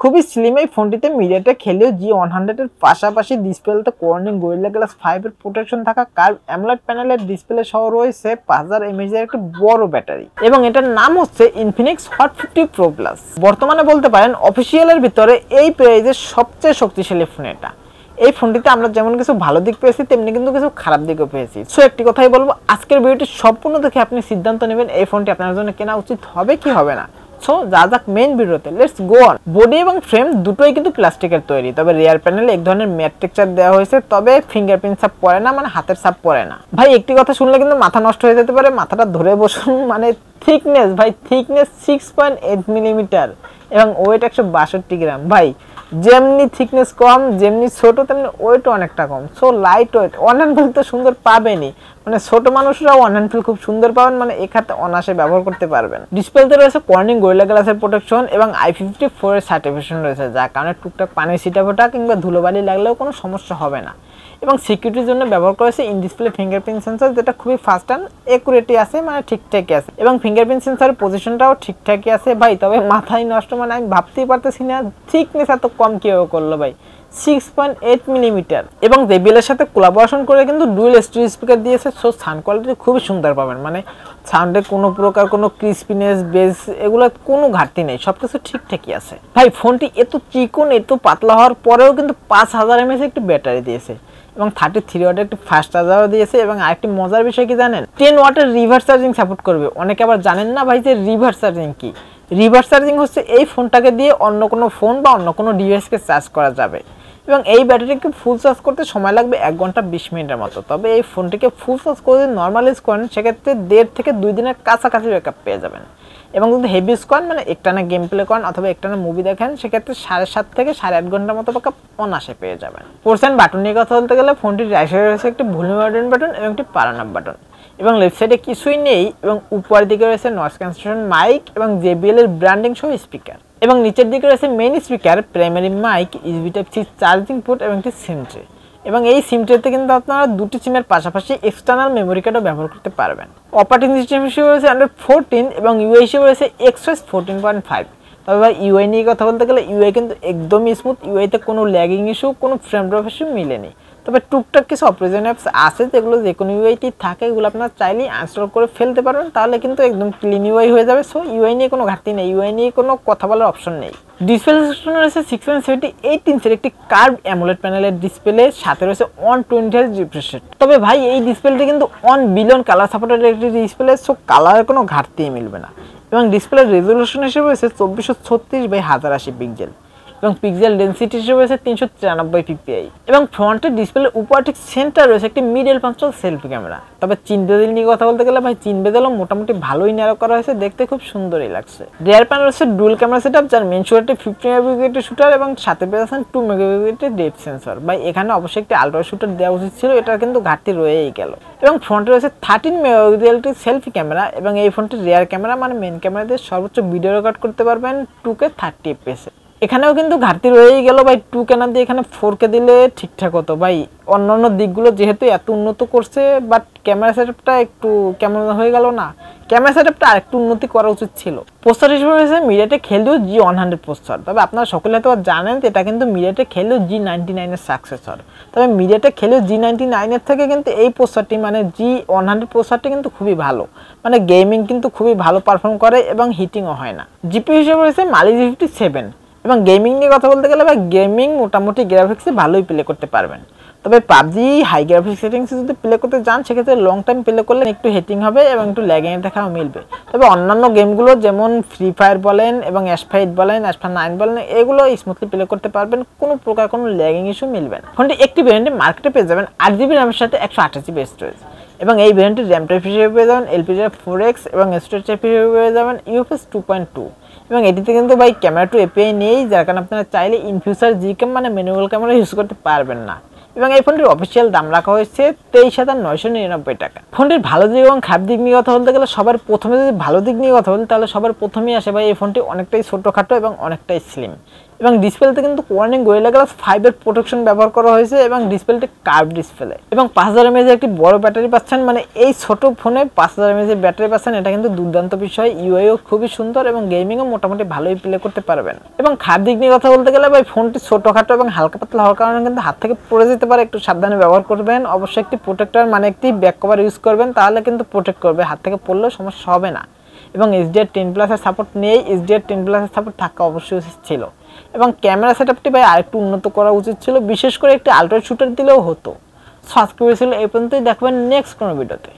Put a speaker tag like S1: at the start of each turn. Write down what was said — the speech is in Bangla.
S1: খুবই স্লিম এই ফোনটিতে মিডিয়াটেক হেলিও G100 এর পাশাপাশি ডিসপ্লেতে কর্নিং গরিলা গ্লাস 5 এর প্রোটেকশন থাকা কার্ভ অ্যামোলেড প্যানেলের ডিসপ্লে সহ রয়েছে 5000 mAh এর একটা বড় ব্যাটারি এবং এটার নাম হচ্ছে ইনফিনিক্স হট 50 প্রো প্লাস। বর্তমানে বলতে পারেন অফিসিয়ালের ভিতরে এই প্রাইজের সবচেয়ে শক্তিশালী ফোন এটা। এই ফোনটিতে আমরা যেমন কিছু ভালো দিক পেয়েছি তেমনি কিন্তু কিছু খারাপ দিকও পেয়েছি। সো একটি কথাই বলবো, আজকের ভিডিওটি সম্পূর্ণ দেখে আপনি সিদ্ধান্ত নেবেন এই ফোনটি আপনার জন্য কেনা উচিত হবে কি হবে না। সো যা যাক মেইন ভিডিওতে, লেটস গো অন। বডি এবং ফ্রেম দুটোই কিন্তু প্লাস্টিকের তৈরি, তবে রিয়ার প্যানেলে এক ধরনের ম্যাট টেক্সচার দেওয়া হয়েছে, তবে ফিঙ্গারপ্রিন্ট ছাপ পড়ে না, মানে হাতের ছাপ পড়ে না। ভাই একটি কথা শুনলে কিন্তু মাথা নষ্ট হয়ে যেতে পারে, মাথাটা ধরে বসুন। মানে থিকনেস, ভাই থিকনেস 6.8 মিলিমিটার এবং ওয়েট 162 গ্রাম। ভাই যেমনি থিকনেস কম, যেমনি ছোট, তেমনি ওয়েটও অনেকটা কম। So light weight, one hand feel তো সুন্দর পাবেনই, মানে ছোট মানুষরাও ওয়ান হ্যান্ড ফিল খুব সুন্দর পাবেন, মানে এখানে অনায়াসে ব্যবহার করতে পারবেন। ডিসপ্লেতে রয়েছে কর্নিং গরিলা গ্লাসের প্রোটেকশন এবং IP54 এর সার্টিফিকেশন রয়েছে, যার কারণে টুকটাক পানি ছিটাফোটা কিংবা ধুলোবালি লাগলেও কোনো সমস্যা হবে না। এবং সিকিউরিটির জন্য ব্যবহার করেছে ইন ডিসপ্লে ফিঙ্গারপ্রিন্ট সেন্সর, যেটা খুবই ফাস্ট অ্যান্ড একুরেটই আছে, মানে ঠিকঠাকই আছে এবং ফিঙ্গারপ্রিন্ট সেন্সরের পজিশনটাও ঠিকঠাকই আছে। ভাই তবে মাথায় নষ্ট, মানে আমি ভাবতেই পারতেছি না থিকনেস এত কম কিভাবে করলো ভাই, 6.8 মিলিমিটার। এবং JBL এর সাথে কোলাবোরেশন করে কিন্তু ডুয়েল স্টিরিও স্পিকার দিয়েছে। সো সাউন্ড কোয়ালিটি খুবই সুন্দর পাবেন, মানে সাউন্ডে কোনো প্রকার কোনো ক্রিস্পিনেস বেস এগুলো কোনো ঘাটতি নেই, সবকিছু ঠিকঠাকই আছে। ভাই ফোনটি এত চিকন এত পাতলা হওয়ার পরেও কিন্তু 5000 mAh একটি ব্যাটারি দিয়েছে এবং 33 ওয়াটের একটি ফাস্ট চার্জারও দিয়েছে। এবং আরেকটি মজার বিষয় কি জানেন, 10 ওয়াটের রিভার্স চার্জিং সাপোর্ট করবে। অনেকে আবার জানেন না ভাই যে রিভার্স চার্জিং কি। রিভার্স চার্জিং হচ্ছে এই ফোনটাকে দিয়ে অন্য কোনো ফোন বা অন্য কোনো ডিভাইসকে চার্জ করা যাবে এবং এই ব্যাটারিকে ফুল চার্জ করতে সময় লাগবে 1 ঘন্টা 20 মিনিটের মতো। তবে এই ফোনটিকে ফুল চার্জ করে যদি নর্মাল ইউজ করেন সেক্ষেত্রে 1.5 থেকে 2 দিনের কাছাকাছি ব্যাকআপ পেয়ে যাবেন। এবং যদি হেভি ইউজ করেন, মানে একটানা গেম প্লে করেন অথবা একটানা মুভি দেখেন, সেক্ষেত্রে 7.5 থেকে 8.5 ঘন্টার মতো ব্যাকআপ অনায়াসে পেয়ে যাবেন। পোর্শন বাটন নিয়ে কথা বলতে গেলে ফোনটির রাইট সাইডে রয়েছে একটি ভলিউম বাটন এবং একটি পাওয়ার আপ বাটন এবং লেফট সাইডে কিছুই নেই। এবং উপরের দিকে রয়েছে নয়েজ ক্যান্সেলেশন মাইক এবং JBL এর ব্র্যান্ডিং সহ স্পিকার এবং নিচের দিকে রয়েছে main speaker, primary mic, USB Type-C charging port এবং একটি সিম ট্রে। এবং এই সিম ট্রেতে কিন্তু আপনারা দুটি সিমের পাশাপাশি এক্সটার্নাল মেমোরি কার্ডও ব্যবহার করতে পারবেন। অপারেটিং সিস্টেম হিসেবে রয়েছে Android 14 এবং UI হিসেবে রয়েছে XOS 14.5। তবে ভাই UI নিয়ে কথা বলতে গেলে UI কিন্তু একদমই স্মুথ, UI-তে কোনো ল্যাগিং ইস্যু, কোনো ফ্রেম ড্রপ ইস্যু মিলেনি। তবে টুকটাক কিছু অপ্রয়োজনীয় অ্যাপস আছে যেগুলো যে কোনো UI-তে থাকে, এগুলো আপনারা চাইলেই ইনস্টল করে ফেলতে পারবেন, তাহলে কিন্তু একদম ক্লিন UI হয়ে যাবে। সো UI নিয়ে কোনো ঘাটতি নেই, UI নিয়ে কোনো কথা বলার অপশন নেই। ডিসপ্লে সেকশনে রয়েছে 6.78 ইঞ্চের একটি কার্ভ অ্যামোলেড প্যানেলের ডিসপ্লে, সাথে রয়েছে 120 Hz রিফ্রেশ রেট। তবে ভাই এই ডিসপ্লেটি কিন্তু 1 বিলিয়ন কালার সাপোর্টেড একটি ডিসপ্লে, সো কালারের কোনো ঘাটতিই মিলবে না। এবং ডিসপ্লের রেজলিউশন হিসেবে রয়েছে 2436x1080 পিক্সেল এবং পিক্সেল ডেনসিটি হিসেবে রয়েছে 393 ppi এবং ফ্রন্টের ডিসপ্লের উপর ঠিক সেন্টার রয়েছে একটি মিডল পাঞ্চল সেলফি ক্যামেরা। তবে চিন বেজেল নিয়ে কথা বলতে গেলে ভাই চিন বেজেলও মোটামুটি ভালোই ন্যারো করা হয়েছে, দেখতে খুব সুন্দরই লাগছে। রিয়ার প্যানেল রয়েছে ডুয়াল ক্যামেরা সেটআপ, যার মেইন শুটারটি 50 মেগাপিক্সেলের শুটার এবং সাথে পেয়েছেন 2 মেগাপিক্সেলের ডেপথ সেন্সর। ভাই এখানে অবশ্যই একটি আলট্রা শুটার দেওয়া উচিত ছিল, এটা কিন্তু ঘাটতি রয়েই গেল। এবং ফ্রন্টে রয়েছে 13 মেগাপিক্সেলের সেলফি ক্যামেরা এবং এই ফোনটির রিয়ার ক্যামেরা মানে মেইন ক্যামেরা দিয়ে সর্বোচ্চ ভিডিও রেকর্ড করতে পারবেন 2K 30 fps। এখানেও কিন্তু ঘাটতি রয়েই গেল ভাই, 2K না দিয়ে এখানে 4K দিলে ঠিকঠাক হতো। ভাই অন্যান্য দিকগুলো যেহেতু এত উন্নত করছে, বাট ক্যামেরা সেটআপটা একটু কেমন হয়ে গেল না, ক্যামেরা সেটআপটা আরেকটু উন্নতি করা উচিত ছিল। প্রসেসর হিসেবে রয়েছে মিডিয়াটেক হেলিও G100 প্রসেসর। তবে আপনারা সকলে হয়তো জানেন এটা কিন্তু মিডিয়াটেক হেলিও G99 এর সাকসেসর। তবে মিডিয়াটেক হেলিও G99 এর থেকে কিন্তু এই প্রসেসরটি মানে G100 প্রসেসরটি কিন্তু খুবই ভালো, মানে গেমিং কিন্তু খুবই ভালো পারফর্ম করে এবং হিটিংও হয় না। জিপিইউ হিসেবে রয়েছে Mali G57 এবং গেমিং নিয়ে কথা বলতে গেলে ভাই গেমিং মোটামুটি গ্রাফিক্সে ভালোই প্লে করতে পারবেন। তবে পাবজি হাই গ্রাফিক্স সেটিংসে যদি প্লে করতে যান সেক্ষেত্রে লং টাইম প্লে করলে একটু হিটিং হবে এবং একটু ল্যাগিং এর দেখাও মিলবে। তবে অন্যান্য গেমগুলো যেমন ফ্রি ফায়ার বলেন এবং অ্যাশফাইট বলেন, অ্যাশফায়ার 9 বলেন, এগুলো স্মুথলি প্লে করতে পারবেন, কোনো প্রকার কোনো ল্যাগিং ইস্যু মিলবে না। ফোনটি একটি ভেরিয়েন্টে মার্কেটে পেয়ে যাবেন 8GB র্যামের সাথে 128GB স্টোরেজ এবং এই ভেরিয়েন্টের র্যাম টাইপ হিসেবে পেয়ে যাবেন LPDDR4X এবং স্টোরেজ টাইপ হিসেবে পেয়ে যাবেন UFS 2.2 এবং এটিতে কিন্তু ভাই ক্যামেরা টু API নেই, যার কারণে আপনারা চাইলে ইন ফিউচার জিক্যাম মানে ম্যানুয়াল ক্যামেরা ইউজ করতে পারবেন না। এবং এই ফোনটির অফিসিয়াল দাম রাখা হয়েছে 23,999 টাকা। ফোনটির ভালো দিক এবং খারাপ দিক নিয়ে কথা বলতে গেলে সবার প্রথমে যদি ভালো দিক নিয়ে কথা বলি তাহলে সবার প্রথমেই আসে ভাই এই ফোনটি অনেকটাই ছোটোখাটো এবং অনেকটাই স্লিম এবং ডিসপ্লেতে কিন্তু কর্নিং গরিলা গ্লাস 5 এর প্রোটেকশন ব্যবহার করা হয়েছে এবং ডিসপ্লেটি কার্ভ ডিসপ্লে এবং 5000 mAh একটি বড় ব্যাটারি পাচ্ছেন। মানে এই ছোট ফোনে 5000 mAh এর ব্যাটারি পাচ্ছেন, এটা কিন্তু দুর্দান্ত বিষয়। ইউআইও খুবই সুন্দর এবং গেমিংও মোটামুটি ভালোই প্লে করতে পারবেন। এবং খারাপ দিক নিয়ে কথা বলতে গেলে ভাই ফোনটি ছোটখাটো এবং হালকা পাতলা হওয়ার কারণে কিন্তু হাত থেকে পড়ে যেতে পারে, একটু সাবধানে ব্যবহার করবেন। অবশ্যই একটি প্রোটেক্টর মানে একটি ব্যাক কভার ইউজ করবেন, তাহলে কিন্তু প্রোটেক্ট করবে, হাত থেকে পড়লেও সমস্যা হবে না। এবং HDR10+ এর সাপোর্ট নেই, HDR10+ এর সাপোর্ট থাকা অবশ্যই উচিত ছিল। এবং ক্যামেরা সেটআপটি ভাই আরেকটু উন্নত করা উচিত ছিল, বিশেষ করে একটি আলট্রা শুটার দিলেও হতো। সো আজকে ছিল এই পর্যন্তই, দেখবেন নেক্সট কোনো ভিডিওতে।